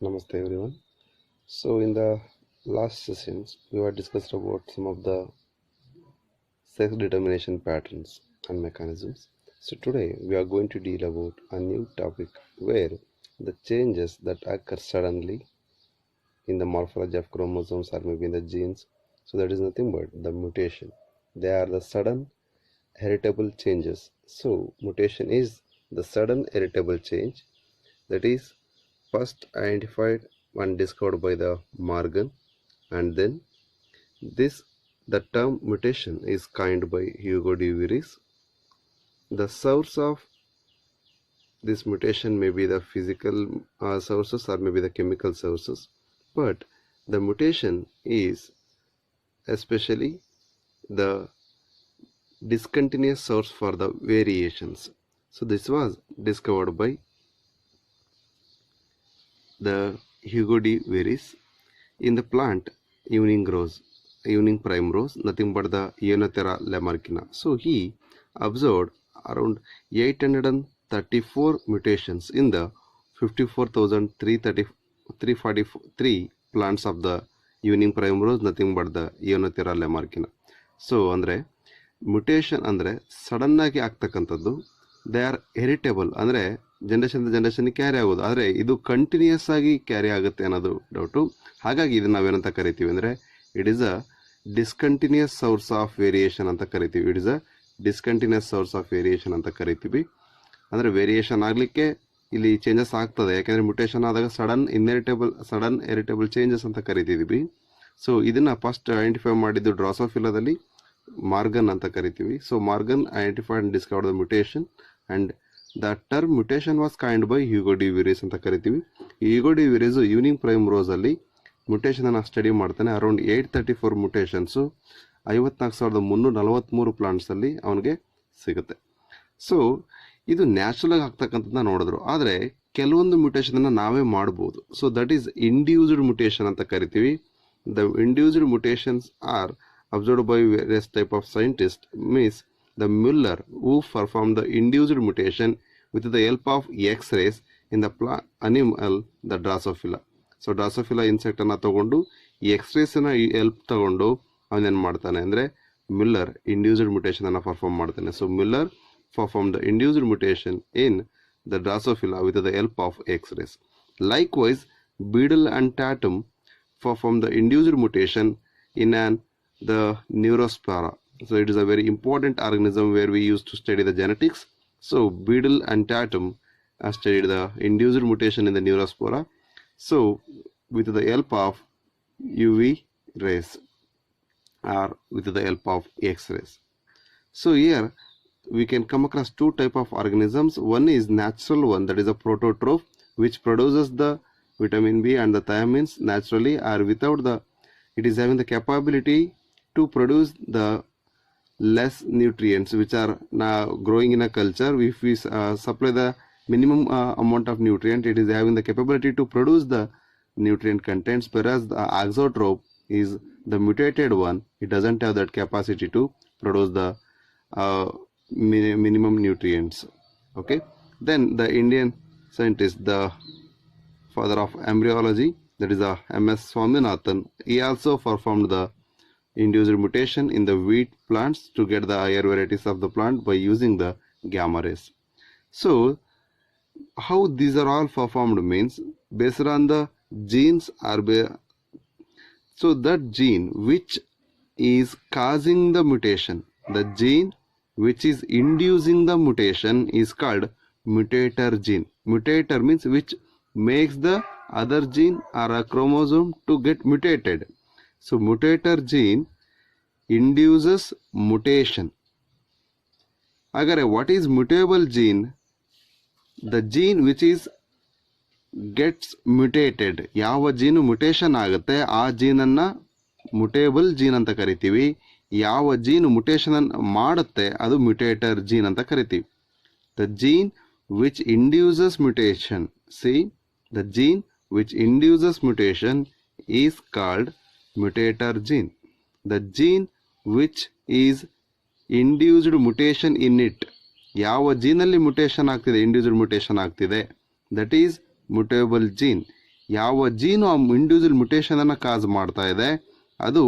Namaste everyone. So in the last sessions we have discussed about some of the sex determination patterns and mechanisms. So today we are going to deal about a new topic where the changes that occur suddenly in the morphology of chromosomes or maybe in the genes. So that is nothing but the mutation. They are the sudden heritable changes. So mutation is the sudden heritable change that is first identified and discovered by the Morgan, and then the term mutation is coined by Hugo de Vries. The source of this mutation may be the physical sources or maybe the chemical sources, but the mutation is especially the discontinuous source for the variations. So this was discovered by the Hugo de Vries. In the plant evening primrose, nothing but the Ionothera lamarcina. So he observed around 834 mutations in the 54,343 plants of the evening primrose, nothing but the Ionothera lamarcina. So andre mutation ಅಂದ್ರೆ sudden ಆಗಿ ಆಗ್ತಕ್ಕಂಥದ್ದು. They are ಹೆರಿಟೇಬಲ್ ಅಂದರೆ generation carry ಆಗೋದು, ಆದರೆ ಇದು continuous ಆಗಿ carry ಆಗುತ್ತೆ ಅನ್ನೋದು ಡೌಟು. ಹಾಗಾಗಿ ಇದನ್ನ ನಾವೇನಂತ ಕರಿತೀವಿ ಅಂದರೆ it is a discontinuous source of variation ಅಂತ ಕರಿತೀವಿ. It is a discontinuous source of variation ಅಂತ ಕರಿತೀವಿ. ಅಂದರೆ ವೇರಿಯೇಷನ್ ಆಗಲಿಕ್ಕೆ ಇಲ್ಲಿ ಚೇಂಜಸ್ ಆಗ್ತದೆ, ಯಾಕೆಂದರೆ ಮ್ಯುಟೇಷನ್ ಆದಾಗ ಸಡನ್ ಹೆರಿಟೇಬಲ್ ಚೇಂಜಸ್ ಅಂತ ಕರಿತಿದ್ವಿ. ಸೊ ಇದನ್ನ ಫಸ್ಟ್ ಐಡೆಂಟಿಫೈ ಮಾಡಿದ್ದು ಡ್ರಾಸೋಫಿಲಾದಲ್ಲಿ ಮಾರ್ಗನ್ ಅಂತ ಕರಿತೀವಿ. So Morgan identified and discovered the mutation and the term mutation was coined by Hugo de Vries ಅಂತ ಕರಿತೀವಿ. ಈ Hugo de Vries evening primrose ಅಲ್ಲಿ ಮ್ಯುಟೇಷನ್ ಅನ್ನು ಸ್ಟಡಿ ಮಾಡ್ತಾನೆ. ಅರೌಂಡ್ 834 ಮ್ಯುಟೇಷನ್ಸು 54,343 ಪ್ಲಾಂಟ್ಸ್ ಅಲ್ಲಿ ಅವನಿಗೆ ಸಿಗುತ್ತೆ. ಸೊ ಇದು ನ್ಯಾಚುರಲ್ ಆಗಿ ಆಗ್ತಕ್ಕಂಥದ್ದನ್ನ ನೋಡಿದ್ರು, ಆದರೆ ಕೆಲವೊಂದು ಮ್ಯುಟೇಷನ್ ಅನ್ನ ನಾವೇ ಮಾಡ್ಬೋದು. So that is induced mutation ಅಂತ ಕರಿತೀವಿ. The induced mutations are observed by various type of scientists. Means the Muller who performed the induced mutation with the help of X-rays in the animal the Drosophila. So Drosophila insect ಅನ್ನ ತಗೊಂಡು ಈ X-rays ನ help ತಗೊಂಡು ಅವನೇನ್ ಮಾಡ್ತಾನೆ ಅಂದ್ರೆ Miller induced mutation ಅನ್ನ perform ಮಾಡ್ತಾನೆ. So Miller performed the induced mutation in the Drosophila with the help of X-rays. Likewise, Beadle and Tatum performed the induced mutation in the Neurospora. So it is a very important organism where we used to study the genetics. So Beadle and Tatum studied the induced mutation in the Neurospora. So with the help of UV rays or with the help of X-rays. So here we can come across two type of organisms. One is natural one, that is a prototroph, which produces the vitamin B and the thiamines naturally or without the, it is having the capability to produce the less nutrients which are now growing in a culture. If we supply the minimum amount of nutrient, it is having the capability to produce the nutrient contents, whereas the auxotroph is the mutated one. It doesn't have that capacity to produce the minimum nutrients. Okay, then the Indian scientist, the father of embryology, that is MS Swaminathan, he also performed the induced mutation in the wheat plants to get the higher varieties of the plant by using the gamma rays. So how these are all performed means based on the genes are so that gene which is causing the mutation, the gene which is inducing the mutation is called mutator gene. Mutator means which makes the other gene or a chromosome to get mutated. So mutator gene induces mutation. Agare what is mutable gene? The gene which is gets mutated. ಯಾವ ಜೀನು mutation ಆಗುತ್ತೆ ಆ ಜೀನನ್ನ ಮುಟೇಬಲ್ gene ಅಂತ ಕರಿತೀವಿ. ಯಾವ ಜೀನು mutation ಮಾಡುತ್ತೆ ಅದು mutator gene ಅಂತ ಕರಿತೀವಿ. The gene which induces mutation. See, the gene which induces mutation is called mutator gene. The gene which is induced mutation in it, ಯಾವ ಜೀನಲ್ಲಿ ಮುಟೇಷನ್ ಆಗ್ತಿದೆ, ಇಂಡ್ಯೂಸ್ಡ್ ಮುಟೇಷನ್ ಆಗ್ತಿದೆ, ದಟ್ ಈಸ್ mutable gene. ಯಾವ ಜೀನು ಆ individual ಮ್ಯುಟೇಷನನ್ನು ಕಾಸ್ ಮಾಡ್ತಾ ಇದೆ ಅದು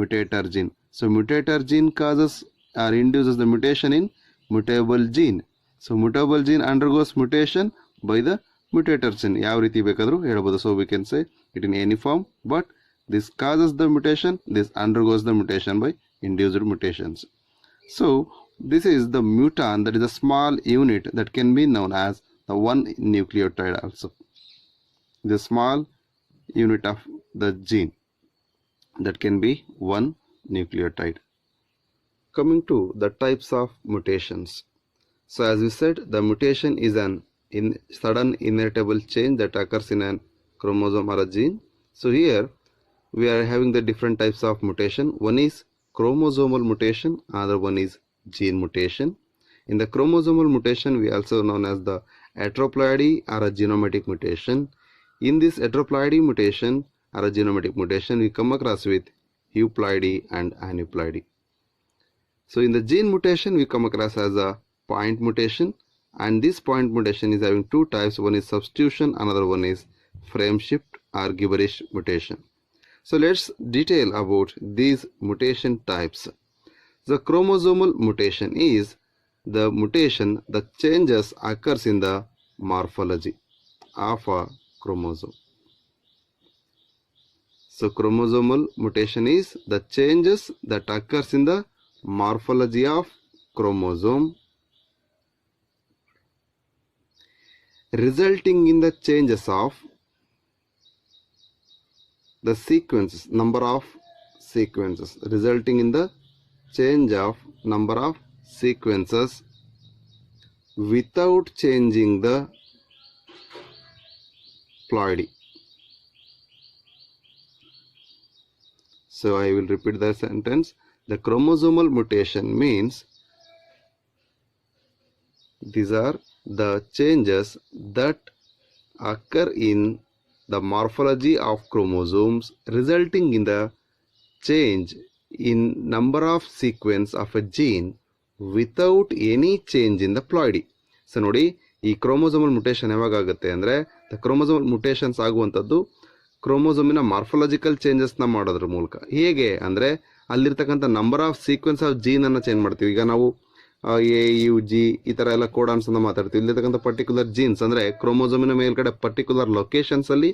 mutator gene. So mutator gene causes or induces the mutation in mutable gene. So mutable gene undergoes mutation by the mutator gene. ಯಾವ ರೀತಿ ಬೇಕಾದರೂ ಹೇಳ್ಬೋದು. So we can say it in any form, but this causes the mutation, this undergoes the mutation by induced mutations. So this is the mutant, that is a small unit that can be known as the one nucleotide also. The small unit of the gene that can be one nucleotide. Coming to the types of mutations. So as we said, the mutation is an sudden inheritable change that occurs in a chromosome or a gene. So here we are having the different types of mutation. One is chromosomal mutation, another one is gene mutation. In the chromosomal mutation, we also known as the heteroploidy or a genometric mutation. In this heteroploidy mutation or a genometric mutation, we come across with euploidy and aneuploidy. So in the gene mutation, we come across as a point mutation, and this point mutation is having two types. One is substitution, another one is frame shift or gibberish mutation. So let's detail about these mutation types. The chromosomal mutation is the mutation that changes occurs in the morphology of a chromosome. So chromosomal mutation is the changes that occurs in the morphology of chromosome, resulting in the changes of the sequences, number of sequences, resulting in the change of number of sequences without changing the ploidy. So I will repeat the sentence. The chromosomal mutation means these are the changes that occur in the morphology of chromosomes, resulting in the change in number of sequence of a gene without any change in the ploidy. So ನೋಡಿ, ಈ chromosomal mutation ಯಾವಾಗ ಆಗುತ್ತೆ ಅಂದರೆ, the chromosomal ಮುಟೇಷನ್ಸ್ ಆಗುವಂಥದ್ದು ಕ್ರೋಮೋಸೋಮಿನ morphological ಚೇಂಜಸ್ನ ಮಾಡೋದ್ರ ಮೂಲಕ. ಹೇಗೆ ಅಂದರೆ, ಅಲ್ಲಿರ್ತಕ್ಕಂಥ ನಂಬರ್ ಆಫ್ ಸೀಕ್ವೆನ್ಸ್ ಆಫ್ ಜೀನನ್ನು ಚೇಂಜ್ ಮಾಡ್ತೀವಿ. ಈಗ ನಾವು ಎ ಯು ಜಿ ಈ ಥರ ಎಲ್ಲ ಕೋಡಾನ್ಸ್ ಅಂತ ಮಾತಾಡ್ತೀವಿ. ಇಲ್ಲಿರ್ತಕ್ಕಂಥ ಪರ್ಟಿಕ್ಯುಲರ್ ಜೀನ್ಸ್ ಅಂದರೆ ಕ್ರೋಮೋಸೋಮಿನ ಮೇಲ್ಗಡೆ ಪರ್ಟಿಕ್ಯುಲರ್ ಲೊಕೇಶನ್ಸಲ್ಲಿ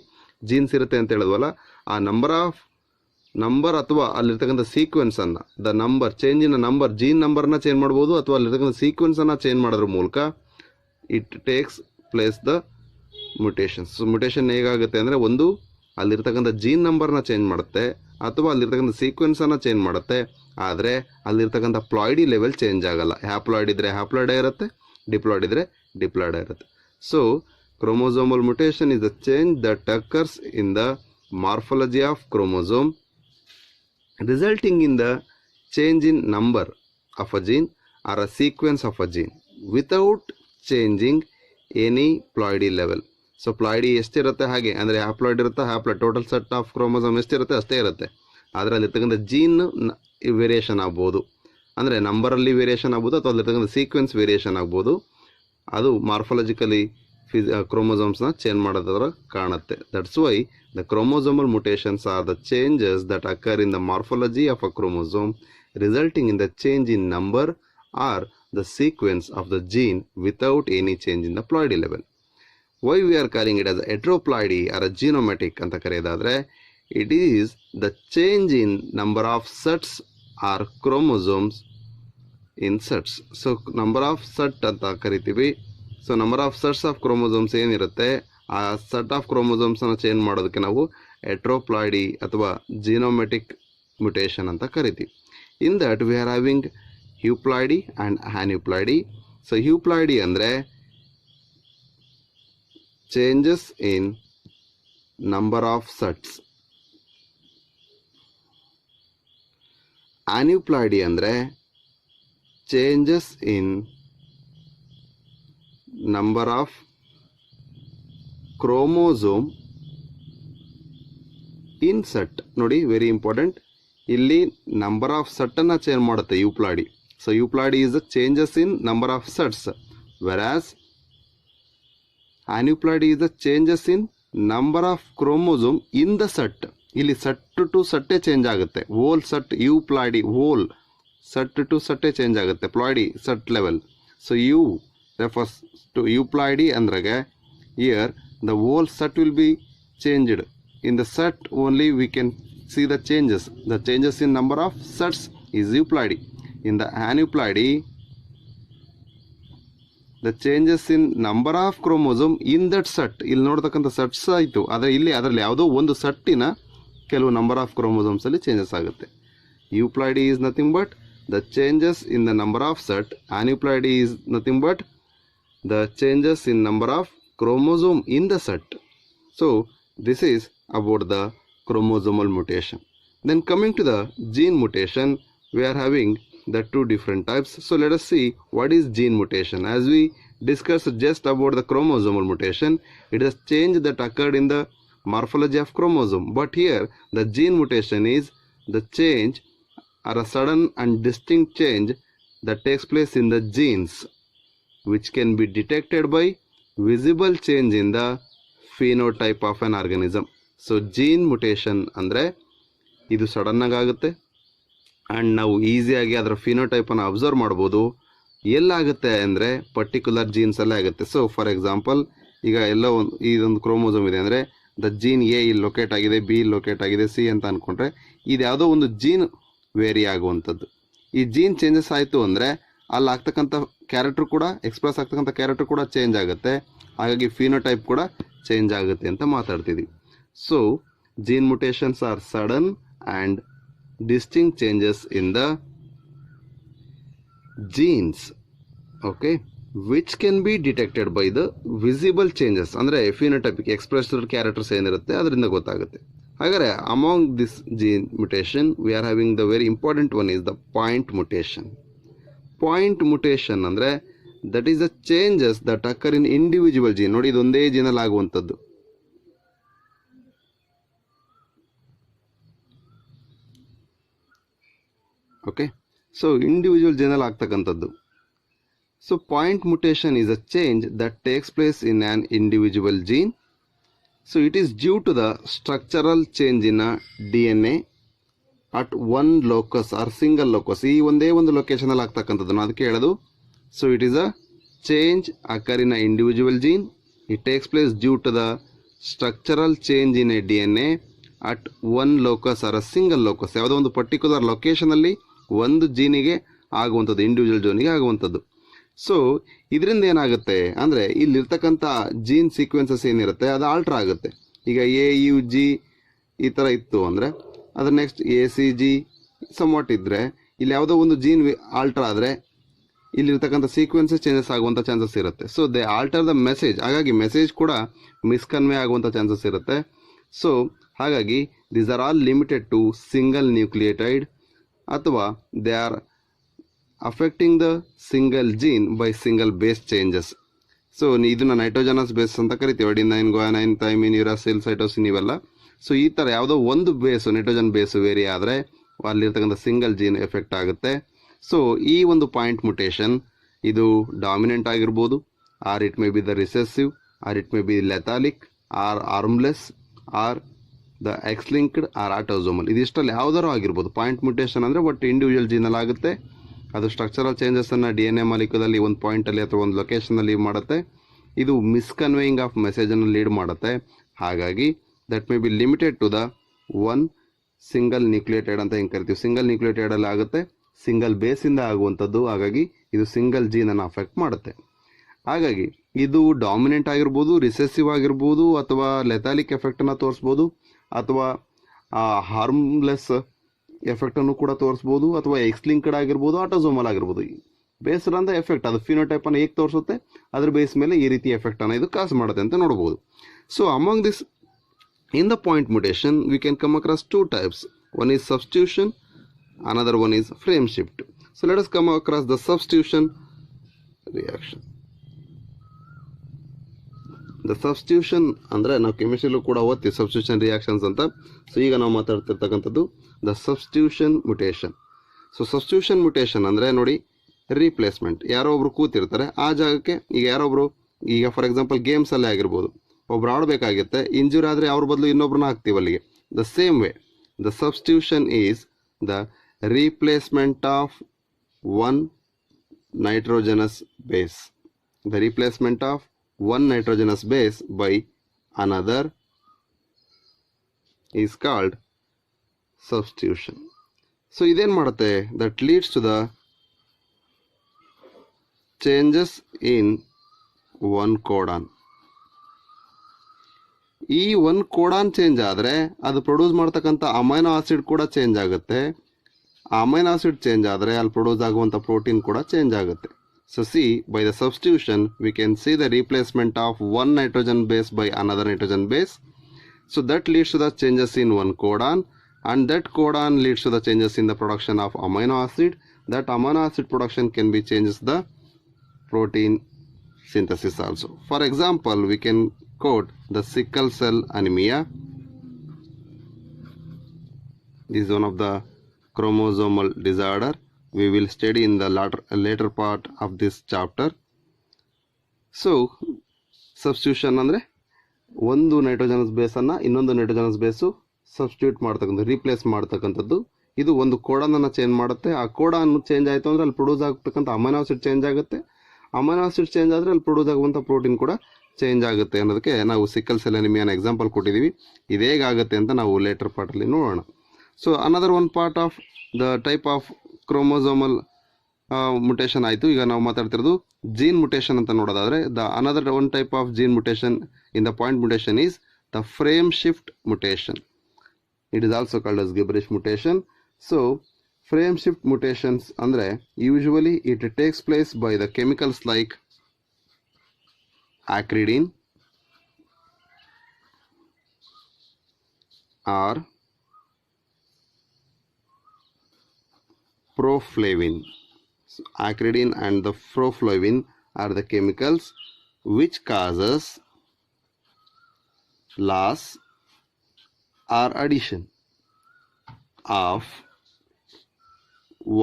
ಜೀನ್ಸ್ ಇರುತ್ತೆ ಅಂತ ಹೇಳಿದ್ವಲ್ಲ, ಆ ನಂಬರ್ ಅಥವಾ ಅಲ್ಲಿರ್ತಕ್ಕಂಥ ಸೀಕ್ವೆನ್ಸನ್ನು, the number change in number, gene ನಂಬರ್ನ ಚೇಂಜ್ ಮಾಡ್ಬೋದು, ಅಥವಾ ಅಲ್ಲಿರ್ತಕ್ಕಂಥ ಸೀಕ್ವೆನ್ಸನ್ನು ಚೇಂಜ್ ಮಾಡೋದ್ರ ಮೂಲಕ it takes place the mutations. Mutation ಹೇಗಾಗುತ್ತೆ ಅಂದರೆ, ಒಂದು ಅಲ್ಲಿರ್ತಕ್ಕಂಥ ಜೀನ್ ನಂಬರ್ನ ಚೇಂಜ್ ಮಾಡುತ್ತೆ, ಅಥವಾ ಅಲ್ಲಿರ್ತಕ್ಕಂಥ ಸೀಕ್ವೆನ್ಸನ್ನು ಚೇಂಜ್ ಮಾಡುತ್ತೆ. ಆದರೆ ಅಲ್ಲಿರ್ತಕ್ಕಂಥ ಪ್ಲಾಯ್ಡಿ ಲೆವೆಲ್ ಚೇಂಜ್ ಆಗಲ್ಲ. ಹ್ಯಾಪ್ಲಾಯ್ಡ್ ಇದ್ದರೆ ಹ್ಯಾಪ್ಲಾಯ್ಡೇ ಇರುತ್ತೆ, ಡಿಪ್ಲಾಯ್ಡ್ ಇದ್ದರೆ ಡಿಪ್ಲಾಯ್ಡೇ ಇರುತ್ತೆ. So chromosomal mutation is the change that occurs in the morphology of chromosome, resulting in the change in number of a gene or a sequence of a gene without changing any ploidy level. So ploidy ಎಷ್ಟಿರುತ್ತೆ ಹಾಗೆ, ಅಂದರೆ haploid ಇರುತ್ತೆ, haploid total set of chromosome ಎಷ್ಟಿರುತ್ತೆ ಅಷ್ಟೇ ಇರುತ್ತೆ. ಆದರೆ ಅಲ್ಲಿರ್ತಕ್ಕಂಥ gene variation ಆಗ್ಬೋದು, ಅಂದರೆ ನಂಬರಲ್ಲಿ ವೇರಿಯೇಷನ್ ಆಗ್ಬೋದು, ಅಥವಾ ಅಲ್ಲಿರ್ತಕ್ಕಂಥ ಸೀಕ್ವೆನ್ಸ್ ವೇರಿಯೇಷನ್ ಆಗ್ಬೋದು. ಅದು ಮಾರ್ಫಾಲಜಿಕಲಿ ಕ್ರೋಮೋಸೋಮ್ಸ್ನ ಚೇಂಜ್ ಮಾಡೋದ್ರ ಕಾಣುತ್ತೆ. That's why the chromosomal mutations are the changes that occur in the morphology of a chromosome, resulting in the change in number or the sequence of the gene without any change in the ploidy level. Why we are calling it as heteroploidy or a genomatic ಅಂತ ಕರೆಯೋದಾದರೆ, it is the change in number of sets or chromosomes in sets. So number of set ಅಂತ ಕರಿತೀವಿ. So number of sets of chromosomes ಏನಿರುತ್ತೆ, ಆ set of ಕ್ರೋಮೋಸೋಮ್ಸನ್ನು change ಮಾಡೋದಕ್ಕೆ ನಾವು ಹೆಟ್ರೋಪ್ಲಾಯ್ಡಿ ಅಥವಾ ಜೀನೋಮೆಟಿಕ್ mutation ಅಂತ ಕರಿತೀವಿ. In that we are having euploidy and aneuploidy. So euploidy ಅಂದರೆ changes in number of sets. Aneuploidy ಅಂದರೆ changes in number of chromosome in set. ನೋಡಿ, ವೆರಿ ಇಂಪಾರ್ಟೆಂಟ್, ಇಲ್ಲಿ ನಂಬರ್ ಆಫ್ ಸೆಟ್ಟನ್ನು ಚೇಂಜ್ ಮಾಡುತ್ತೆ euploidy. So euploidy is changes in number of sets, whereas aneuploidy is the changes in number of chromosome in the set. ಇಲ್ಲಿ set to ಸೆಟ್ಟೇ change ಆಗುತ್ತೆ. Whole set euploidy whole set to ಸೆಟ್ಟೇ change ಆಗುತ್ತೆ. Ploidy set level. So you refers to euploidy ಅಂದ್ರಾಗ here the whole set will be changed. In the set only we can see the changes in number of sets is euploidy. In the aneuploidy the changes in number of chromosome in that set. ಇಲ್ಲಿ ನೋಡ್ತಕ್ಕಂಥ sets ಆಯಿತು, ಆದರೆ ಇಲ್ಲಿ ಅದರಲ್ಲಿ ಯಾವುದೋ ಒಂದು ಸೆಟ್ಟಿನ ಕೆಲವು number of chromosomes ಅಲ್ಲಿ changes ಆಗುತ್ತೆ. euploidy is nothing but the changes in the number of set. Aneuploidy is nothing but the changes in number of chromosome in the set. So this is about the chromosomal mutation. Then coming to the gene mutation, we are having the two different types. So let us see what is gene mutation. As we discussed just about the chromosomal mutation, it is a change that occurred in the morphology of chromosome. But here the gene mutation is the change or a sudden and distinct change that takes place in the genes, which can be detected by visible change in the phenotype of an organism. So gene mutation ಅಂದರೆ ಇದು sudden ಆಗುತ್ತೆ and ನಾವು ಈಸಿಯಾಗಿ ಅದರ ಫಿನೋಟೈಪನ್ನು observe ಮಾಡ್ಬೋದು. ಎಲ್ಲಾಗುತ್ತೆ ಅಂದರೆ particular ಜೀನ್ಸಲ್ಲೇ ಆಗುತ್ತೆ. So for example, ಈಗ ಎಲ್ಲೋ ಇದೊಂದು ಕ್ರೋಮೋಸೋಮ್ ಇದೆ ಅಂದರೆ ದ ಜೀನ್ ಎ ಇಲ್ಲಿ ಲೊಕೇಟ್ ಆಗಿದೆ, ಬಿ ಲೊಕೇಟ್ ಆಗಿದೆ, ಸಿ ಅಂತ ಅಂದ್ಕೊಂಡ್ರೆ ಇದು ಯಾವುದೋ ಒಂದು ಜೀನ್ ವೇರಿ ಆಗುವಂಥದ್ದು. ಈ ಜೀನ್ ಚೇಂಜಸ್ ಆಯಿತು ಅಂದರೆ ಅಲ್ಲಿ ಆಗ್ತಕ್ಕಂಥ ಕ್ಯಾರೆಕ್ಟರ್ ಕೂಡ, ಎಕ್ಸ್ಪ್ರೆಸ್ ಆಗ್ತಕ್ಕಂಥ ಕ್ಯಾರೆಕ್ಟರ್ ಕೂಡ ಚೇಂಜ್ ಆಗುತ್ತೆ. ಹಾಗಾಗಿ ಫಿನೋಟೈಪ್ ಕೂಡ ಚೇಂಜ್ ಆಗುತ್ತೆ ಅಂತ ಮಾತಾಡ್ತಿದ್ವಿ. So gene mutations are sudden and distinct changes in the genes, okay, which can be detected by the visible changes. ಅಂದರೆ ಫಿನೋಟೈಪಿಕ್ ಎಕ್ಸ್ಪ್ರೆಸ್ಡ್ ಕ್ಯಾರೆಕ್ಟರ್ಸ್ ಏನಿರುತ್ತೆ ಅದರಿಂದ ಗೊತ್ತಾಗುತ್ತೆ. ಹಾಗಾದರೆ among this gene mutation we are having the very important one is the point mutation. Point mutation ಅಂದರೆ that is the changes that occur in individual gene. ನೋಡಿ, ಇದೊಂದೇ ಜೀನಲ್ಲಿ ಆಗುವಂಥದ್ದು. ಓಕೆ, ಸೊ ಇಂಡಿವಿಜುವಲ್ ಜೀನಲ್ಲಿ ಆಗ್ತಕ್ಕಂಥದ್ದು. So point mutation is a change that takes place in an individual gene. So it is due to the structural change in a DNA at one locus or single locus. ಈ ಒಂದೇ ಒಂದು ಲೊಕೇಶನಲ್ಲಿ ಆಗ್ತಕ್ಕಂಥದ್ದು ಅದಕ್ಕೆ ಹೇಳೋದು. So it is a change occur in a individual gene. It takes place due to the structural change in a DNA at one locus or a single locus. ಯಾವುದೋ ಒಂದು particular ಲೊಕೇಶನಲ್ಲಿ ಒಂದು ಜೀನಿಗೆ ಆಗುವಂಥದ್ದು, ಇಂಡಿವಿಜುವಲ್ ಜೋನಿಗೆ ಆಗುವಂಥದ್ದು. ಸೊ ಇದರಿಂದ ಏನಾಗುತ್ತೆ ಅಂದರೆ ಇಲ್ಲಿರ್ತಕ್ಕಂಥ gene sequences ಏನಿರುತ್ತೆ ಅದು ಆಲ್ಟ್ರ್ ಆಗುತ್ತೆ. ಈಗ AUG ಈ ಥರ ಇತ್ತು ಅಂದರೆ ಅದ್ರ ನೆಕ್ಸ್ಟ್ ACG ಸಮ್ವಾಟ್ ಇದ್ದರೆ ಇಲ್ಲಿ ಯಾವುದೋ ಒಂದು ಜೀನ್ ಆಲ್ಟ್ರ್ ಆದರೆ ಇಲ್ಲಿರ್ತಕ್ಕಂಥ ಸೀಕ್ವೆನ್ಸಸ್ ಚೇಂಜಸ್ ಆಗುವಂಥ ಚಾನ್ಸಸ್ ಇರುತ್ತೆ. So they alter the message. ಹಾಗಾಗಿ ಮೆಸೇಜ್ ಕೂಡ ಮಿಸ್ಕನ್ವೆ ಆಗುವಂಥ ಚಾನ್ಸಸ್ ಇರುತ್ತೆ. ಸೊ ಹಾಗಾಗಿ these are all limited to single nucleotide ಅಥವಾ they are affecting the single gene by single base changes. So ಇದನ್ನ ನೈಟ್ರೋಜನಸ್ ಬೇಸ್ ಅಂತ ಕರಿತೀವಿ. Adenine, guanine, thymine, uracil, cytosine ಇವೆಲ್ಲ. ಸೊ ಈ ಥರ ಯಾವುದೋ ಒಂದು ಬೇಸು, ನೈಟ್ರೋಜನ್ ಬೇಸು ವೇರಿ ಆದರೆ ಅಲ್ಲಿರ್ತಕ್ಕಂಥ ಸಿಂಗಲ್ ಜೀನ್ ಎಫೆಕ್ಟ್ ಆಗುತ್ತೆ. ಸೊ ಈ ಒಂದು ಪಾಯಿಂಟ್ ಮುಟೇಷನ್ ಇದು ಡಾಮಿನೆಂಟ್ ಆಗಿರ್ಬೋದು, or it may be the recessive, or it may be lethal, or harmless, or the X linked, or autosomal. ಇದಿಷ್ಟಲ್ಲಿ ಯಾವುದಾರು ಆಗಿರ್ಬೋದು. ಪಾಯಿಂಟ್ ಮುಟೇಷನ್ ಅಂದರೆ ಒಟ್ಟು ಇಂಡಿವಿಜುವಲ್ ಜೀನಲ್ಲಿ ಆಗುತ್ತೆ. ಅದು ಸ್ಟ್ರಕ್ಚರಲ್ ಚೇಂಜಸನ್ನು DNA ಮಾಲಿಕ್ಯೂಲಲ್ಲಿ ಒಂದು ಪಾಯಿಂಟಲ್ಲಿ ಅಥವಾ ಒಂದು ಲೊಕೇಶನಲ್ಲಿ ಮಾಡುತ್ತೆ. ಇದು ಮಿಸ್ಕನ್ವೇಯಿಂಗ್ ಆಫ್ ಮೆಸೇಜನ್ನು ಲೀಡ್ ಮಾಡುತ್ತೆ. ಹಾಗಾಗಿ that may be limited to the one single nucleated ಅಂತ ಹೆಂಗೆ ಕರಿತೀವಿ. ಸಿಂಗಲ್ ನ್ಯೂಕ್ಲಿಯೇಟೆಡಲ್ಲಿ ಆಗುತ್ತೆ, ಸಿಂಗಲ್ ಬೇಸಿಂದ ಆಗುವಂಥದ್ದು. ಹಾಗಾಗಿ ಇದು ಸಿಂಗಲ್ ಜೀನನ್ನು ಅಫೆಕ್ಟ್ ಮಾಡುತ್ತೆ. ಹಾಗಾಗಿ ಇದು ಡಾಮಿನೆಂಟ್ ಆಗಿರ್ಬೋದು, ರಿಸೆಸಿವ್ ಆಗಿರ್ಬೋದು, ಅಥವಾ ಲೆಥಾಲಿಕ್ ಎಫೆಕ್ಟನ್ನು ತೋರಿಸ್ಬೋದು, ಅಥವಾ ಹಾರ್ಮ್ಲೆಸ್ ಎಫೆಕ್ಟನ್ನು ಕೂಡ ತೋರಿಸ್ಬೋದು, ಅಥವಾ ಎಕ್ಸ್ಲಿಂಕ್ಡ್ ಆಗಿರ್ಬೋದು, ಆಟೋಸೋಮಲ್ ಆಗಿರ್ಬೋದು. ಬೇಸ್ಡ್ ಆನ್ ದ ಎಫೆಕ್ಟ್, ಅದು ಫಿನೋಟೈಪನ್ನು ಹೇಗೆ ತೋರಿಸುತ್ತೆ ಅದ್ರ ಬೇಸ್ ಮೇಲೆ ಈ ರೀತಿ ಎಫೆಕ್ಟನ್ನು ಇದು ಕಾಸ್ ಮಾಡುತ್ತೆ ಅಂತ ನೋಡ್ಬೋದು. So among this in the point mutation we can come across two types. One is substitution, another one is frame shift. So let us come across the substitution reaction. The substitution ಅಂದರೆ ನಾವು ಕೆಮಿಸ್ಟ್ರಿಲೂ ಕೂಡ ಓದ್ತೀವಿ substitution reactions ಅಂತ. So ಈಗ ನಾವು ಮಾತಾಡ್ತಿರ್ತಕ್ಕಂಥದ್ದು the substitution mutation. So substitution mutation ಅಂದರೆ ನೋಡಿ, replacement. ಯಾರೋ ಒಬ್ರು ಕೂತಿರ್ತಾರೆ, ಆ ಜಾಗಕ್ಕೆ ಈಗ ಯಾರೊಬ್ರು, ಈಗ ಫಾರ್ ಎಕ್ಸಾಂಪಲ್ ಗೇಮ್ಸಲ್ಲೇ ಆಗಿರ್ಬೋದು, ಒಬ್ರು ಆಡಬೇಕಾಗುತ್ತೆ, ಇಂಜುರಿ ಆದರೆ ಅವ್ರ ಬದಲು ಇನ್ನೊಬ್ರನ್ನ ಹಾಕ್ತೀವಿ ಅಲ್ಲಿಗೆ. The same way the substitution is the replacement of one nitrogenous base. The replacement of one nitrogenous base by another is called substitution. So ಇದೇನು ಮಾಡುತ್ತೆ, that leads to the changes in one codon. ಈ ಒಂದು codon change ಆದರೆ ಅದು produce ಮಾಡ್ತಕ್ಕಂಥ amino acid ಕೂಡ change ಆಗುತ್ತೆ. ಆ ಅಮೈನೋ ಆಸಿಡ್ ಚೇಂಜ್ ಆದರೆ ಅಲ್ಲಿ ಪ್ರೊಡ್ಯೂಸ್ ಆಗುವಂಥ ಪ್ರೋಟೀನ್ ಕೂಡ ಚೇಂಜ್ ಆಗುತ್ತೆ. So see by the substitution we can see the replacement of one nitrogen base by another nitrogen base. So that leads to the changes in one codon, and that codon leads to the changes in the production of amino acid. That amino acid production can be changes the protein synthesis also. For example, we can quote the sickle cell anemia. This is one of the chromosomal disorder we will study in the later part of this chapter. So substitution ಅಂದ್ರೆ ಒಂದು nitrogenous ಬೇಸನ್ನು ಇನ್ನೊಂದು nitrogenous ಬೇಸು substitute ಮಾಡ್ತಕ್ಕಂಥದ್ದು, replace ಮಾಡ್ತಕ್ಕಂಥದ್ದು. ಇದು ಒಂದು ಕೋಡಾನನ್ನು change ಮಾಡುತ್ತೆ. ಆ codon change ಆಯಿತು ಅಂದರೆ ಅಲ್ಲಿ ಪ್ರೊಡ್ಯೂಸ್ ಆಗ್ತಕ್ಕಂಥ ಅಮೈನೋ ಆಸಿಡ್ ಚೇಂಜ್ ಆಗುತ್ತೆ. ಅಮೈನೋ ಆಸಿಡ್ ಚೇಂಜ್ ಆದರೆ ಅಲ್ಲಿ ಪ್ರೊಡ್ಯೂಸ್ ಆಗುವಂಥ ಪ್ರೋಟೀನ್ ಕೂಡ ಚೇಂಜ್ ಆಗುತ್ತೆ ಅನ್ನೋದಕ್ಕೆ ನಾವು ಸಿಕ್ಕಲ್ ಸೆಲ್ ಅನಿಮಿಯಾನ ಎಕ್ಸಾಂಪಲ್ ಕೊಟ್ಟಿದ್ದೀವಿ. ಇದು ಹೇಗಾಗುತ್ತೆ ಅಂತ ನಾವು ಲೇಟರ್ ಪಾರ್ಟಲ್ಲಿ ನೋಡೋಣ. So another one part of the type of chromosomal mutation ಆಯಿತು. ಈಗ ನಾವು ಮಾತಾಡ್ತಿರೋದು ಜೀನ್ ಮುಟೇಷನ್ ಅಂತ ನೋಡೋದಾದರೆ, the another one type of gene mutation in the point mutation is the frame shift mutation. It is also called as gibberish mutation. So frame shift mutations andre usually it takes place by the chemicals like acridine or proflavin. So acridine and the proflavin are the chemicals which causes loss or addition of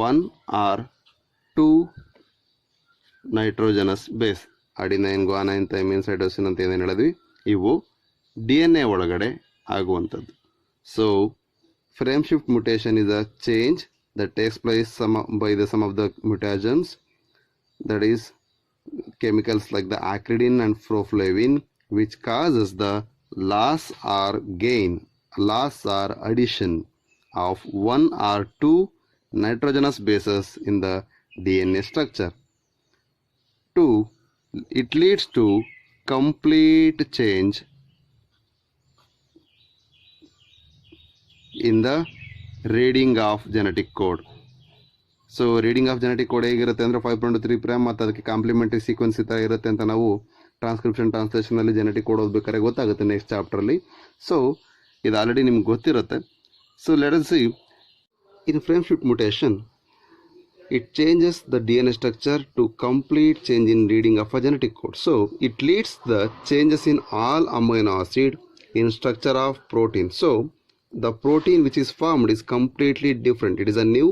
one or two nitrogenous base. Adenine, guanine, thymine, cytosine ಅಂತ ಏನೇನು ಹೇಳಿದ್ವಿ, ಇವು DNA ಒಳಗಡೆ ಆಗುವಂಥದ್ದು. So frame shift mutation is a change that takes place by some of the mutagens, that is chemicals like the acridine and proflavin, which causes the loss or gain, loss or addition of one or two nitrogenous bases in the DNA structure. 2. It leads to complete change in the reading of genetic code. So reading of genetic code ಹೇಗಿರುತ್ತೆ ಅಂದರೆ 5.3' ಮತ್ತು ಅದಕ್ಕೆ complementary sequence ಈ ಥರ ಇರುತ್ತೆ ಅಂತ ನಾವು transcription ಟ್ರಾನ್ಸ್ಲೇಷನಲ್ಲಿ genetic code ಓದಬೇಕಾದ್ರೆ ಗೊತ್ತಾಗುತ್ತೆ ನೆಕ್ಸ್ಟ್ ಚಾಪ್ಟ್ರಲ್ಲಿ. ಸೊ ಇದು ಆಲ್ರೆಡಿ ನಿಮ್ಗೆ ಗೊತ್ತಿರುತ್ತೆ. So let us see in frame shift mutation it changes the DNA structure to complete change in reading of a genetic code. So it leads the changes in all amino acid in structure of protein. So the protein which is formed is completely different. It is a new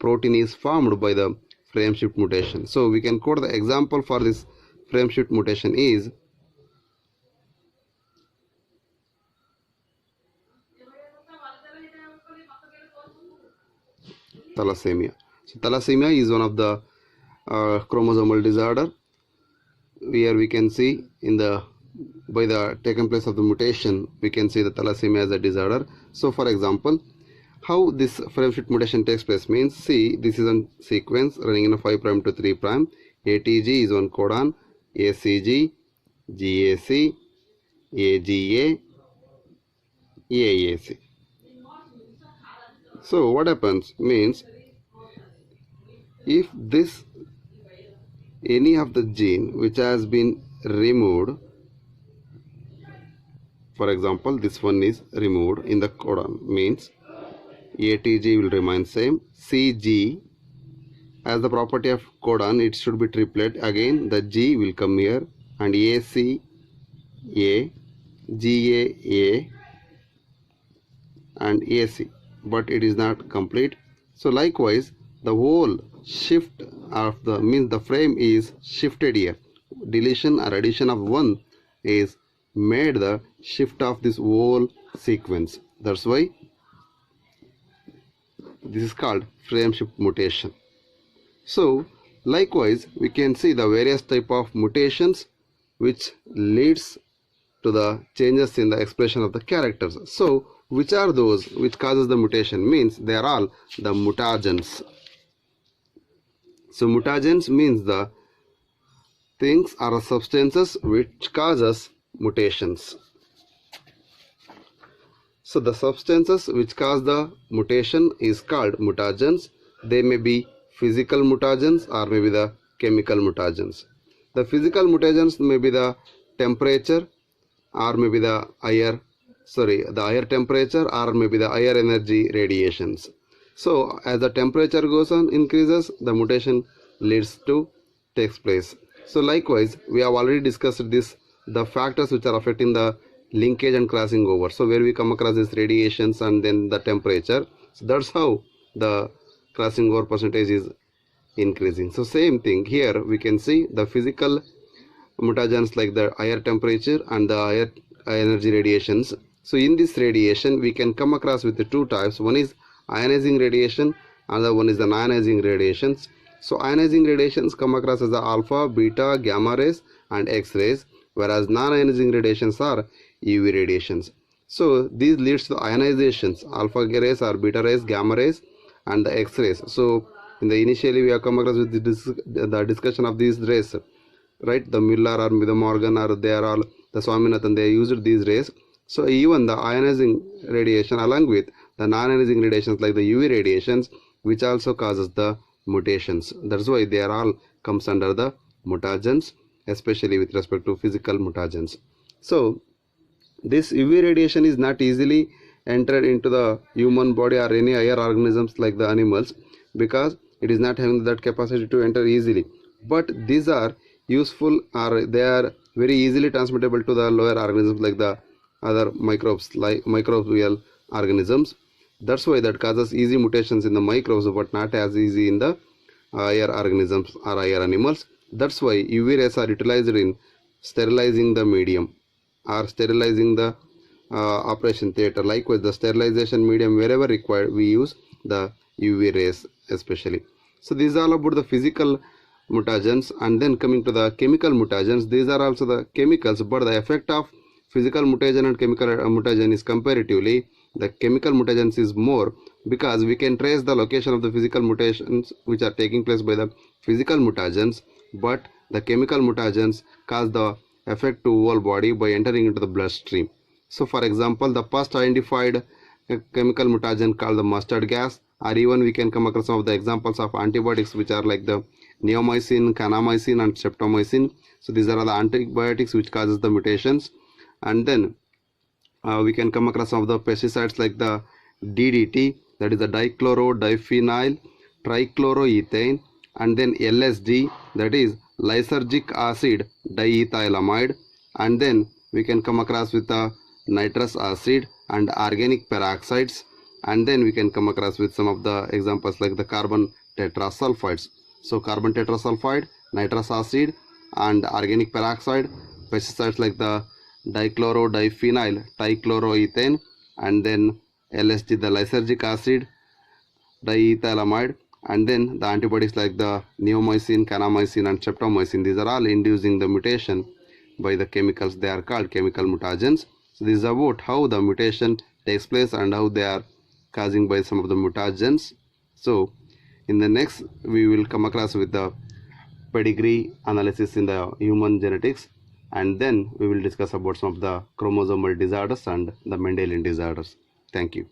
protein is formed by the frame shift mutation. So we can quote the example for this frame shift mutation is thalassemia. So thalassemia is one of the chromosomal disorder. Here we can see in the by the taken place of the mutation we can see the thalassemia as a disorder. So for example, how this frame shift mutation takes place means, see, this is a sequence running in a 5' to 3'. ATG is one codon, ACG, GAC, AGA, AAC. So what happens means, if this any of the gene which has been removed, for example this one is removed in the codon, means ATG will remain same. CG as the property of codon, it should be triplet. Again the G will come here, and AC A, GA A, and AC, but it is not complete. So likewise the whole shift of the means the frame is shifted here. Deletion or addition of one is made the shift of this whole sequence. That's why this is called frame shift mutation. So likewise we can see the various type of mutations which leads to the changes in the expression of the characters. So which are those which causes the mutation? Means they are all the mutagens. So mutagens means the things or substances which causes mutations. So the substances which cause the mutation is called mutagens. They may be physical mutagens or maybe the chemical mutagens. The physical mutagens may be the temperature or maybe the higher temperature or maybe the higher energy radiations. So as the temperature goes on increases, the mutation leads to takes place. So likewise we have already discussed this, the factors which are affecting the linkage and crossing over. So where we come across these radiations and then the temperature, so that's how the crossing over percentage is increasing. So same thing here, we can see the physical mutagens like the higher temperature and the higher energy radiations. So in this radiation we can come across with the two types. One is ionizing radiation, another one is the non-ionizing radiations. So ionizing radiations come across as the alpha, beta, gamma rays and X-rays, whereas non-ionizing radiations are UV radiations. So these leads to ionizations, alpha rays or beta rays, gamma rays and the X-rays. So in the initially we have come across with the discussion of these rays, right? The Miller or the Morgan or they are all the Swaminathan, they used these rays. So even the ionizing radiation along with the non-ionizing radiations like the UV radiations, which also causes the mutations. That's why they are all comes under the mutagens, especially with respect to physical mutagens. So this UV radiation is not easily entered into the human body or any higher organisms like the animals, because it is not having that capacity to enter easily. But these are useful, or they are very easily transmittable to the lower organisms like the other microbes, like microbial organisms. That's why that causes easy mutations in the microbes but not as easy in the higher organisms or higher animals. That's why UV rays are utilized in sterilizing the medium or sterilizing the operation theater. Likewise the sterilization medium, wherever required we use the UV rays especially. So these are all about the physical mutagens. And then coming to the chemical mutagens, these are also the chemicals, but the effect of physical mutagen and chemical mutagen is comparatively, the chemical mutagens is more, because we can trace the location of the physical mutations which are taking place by the physical mutagens, but the chemical mutagens cause the effect to whole body by entering into the bloodstream. So for example, the first identified chemical mutagen called the mustard gas, or even we can come across some of the examples of antibiotics which are like the neomycin, kanamycin and streptomycin. So these are the antibiotics which causes the mutations. And then we can come across some of the pesticides like the DDT, that is the dichloro-diphenyl trichloroethane, and then LSD, that is lysergic acid diethylamide, and then we can come across with the nitrous acid and organic peroxides, and then we can come across with some of the examples like the carbon tetrasulfides. So carbon tetrasulfide, nitrous acid and organic peroxide, pesticides like the dichloro-diphenyl trichloroethane, and then LSD, the lysergic acid diethylamide, and then the antibodies like the neomycin, kanamycin and streptomycin. These are all inducing the mutation by the chemicals. They are called chemical mutagens. So this is about how the mutation takes place and how they are causing by some of the mutagens. So in the next we will come across with the pedigree analysis in the human genetics, and then we will discuss about some of the chromosomal disorders and the Mendelian disorders. Thank you.